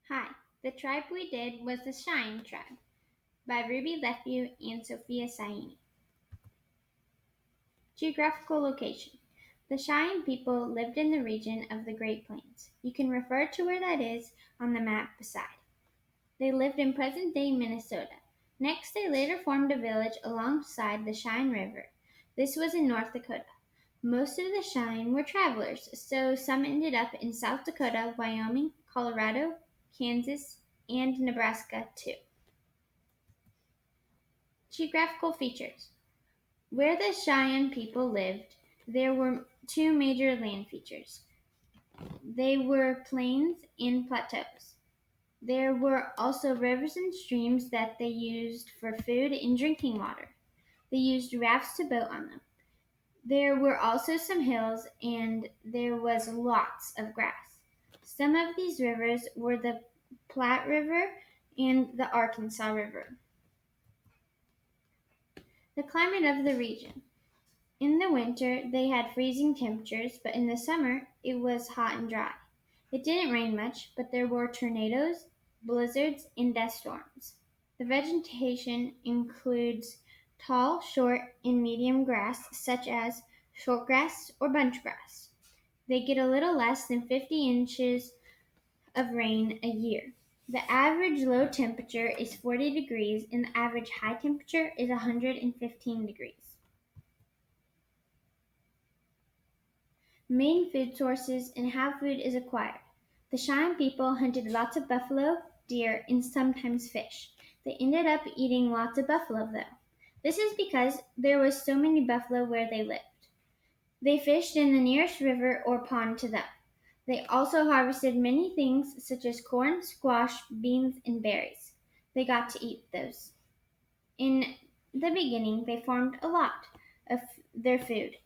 Hi, the tribe we did was the Cheyenne tribe by Ruby Leffew and Sophia Siani. Geographical location. The Cheyenne people lived in the region of the Great Plains. You can refer to where that is on the map beside. They lived in present-day Minnesota. Next, they later formed a village alongside the Cheyenne River. This was in North Dakota. Most of the Cheyenne were travelers, so some ended up in South Dakota, Wyoming, Colorado, Kansas, and Nebraska too. Geographical features. Where the Cheyenne people lived, there were two major land features. They were plains and plateaus. There were also rivers and streams that they used for food and drinking water. They used rafts to boat on them. There were also some hills and there was lots of grass. Some of these rivers were the Platte River and the Arkansas River. The climate of the region. In the winter, they had freezing temperatures, but in the summer, it was hot and dry. It didn't rain much, but there were tornadoes, blizzards, and dust storms. The vegetation includes tall, short, and medium grass, such as shortgrass or bunchgrass. They get a little less than 50 inches of rain a year. The average low temperature is 40 degrees, and the average high temperature is 115 degrees. Main food sources and how food is acquired. The Cheyenne people hunted lots of buffalo, deer, and sometimes fish. They ended up eating lots of buffalo, though. This is because there was so many buffalo where they lived. They fished in the nearest river or pond to them. They also harvested many things such as corn, squash, beans, and berries. They got to eat those. In the beginning, they farmed a lot of their food,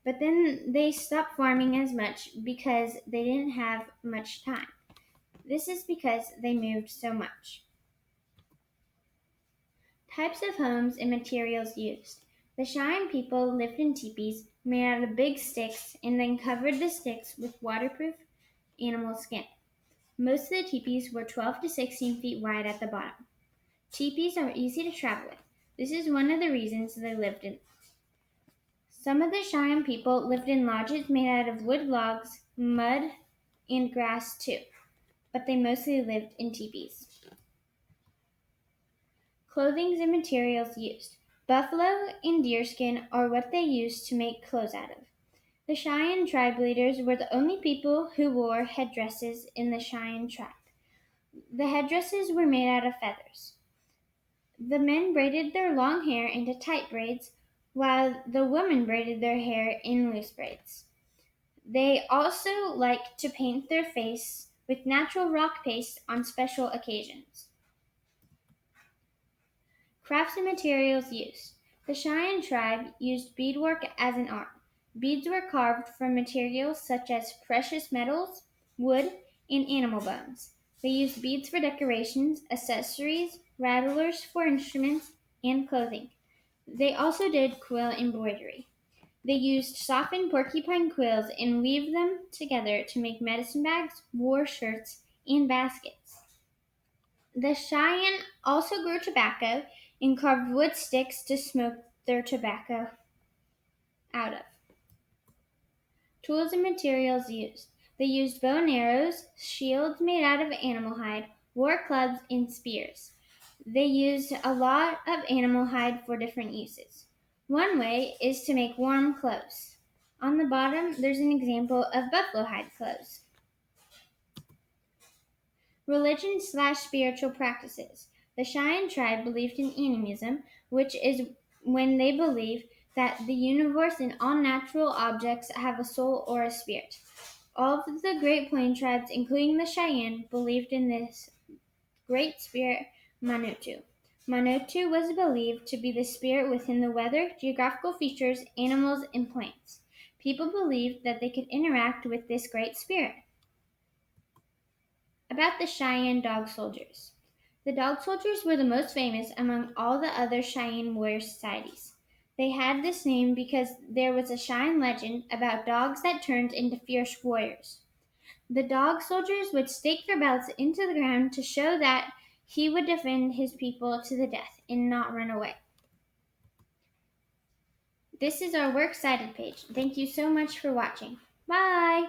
but then they stopped farming as much because they didn't have much time. This is because they moved so much. Types of homes and materials used. The Cheyenne people lived in teepees made out of big sticks and then covered the sticks with waterproof animal skin. Most of the teepees were 12 to 16 feet wide at the bottom. Teepees are easy to travel with. This is one of the reasons they lived in. Some of the Cheyenne people lived in lodges made out of wood logs, mud, and grass too, but they mostly lived in teepees. Clothing and materials used. Buffalo and deerskin are what they used to make clothes out of. The Cheyenne tribe leaders were the only people who wore headdresses in the Cheyenne tribe. The headdresses were made out of feathers. The men braided their long hair into tight braids, while the women braided their hair in loose braids. They also liked to paint their face with natural rock paste on special occasions. Crafts and materials used. The Cheyenne tribe used beadwork as an art. Beads were carved from materials such as precious metals, wood, and animal bones. They used beads for decorations, accessories, rattlers for instruments, and clothing. They also did quill embroidery. They used softened porcupine quills and weaved them together to make medicine bags, war shirts, and baskets. The Cheyenne also grew tobacco and carved wood sticks to smoke their tobacco out of. Tools and materials used. They used bow and arrows, shields made out of animal hide, war clubs, and spears. They used a lot of animal hide for different uses. One way is to make warm clothes. On the bottom, there's an example of buffalo hide clothes. Religion/spiritual practices. The Cheyenne tribe believed in animism, which is when they believe that the universe and all natural objects have a soul or a spirit. All of the Great Plain tribes, including the Cheyenne, believed in this great spirit, Manutu. Manutu was believed to be the spirit within the weather, geographical features, animals, and plants. People believed that they could interact with this great spirit. About the Cheyenne dog soldiers. The dog soldiers were the most famous among all the other Cheyenne warrior societies. They had this name because there was a Cheyenne legend about dogs that turned into fierce warriors. The dog soldiers would stake their belts into the ground to show that he would defend his people to the death and not run away. This is our works cited page. Thank you so much for watching. Bye!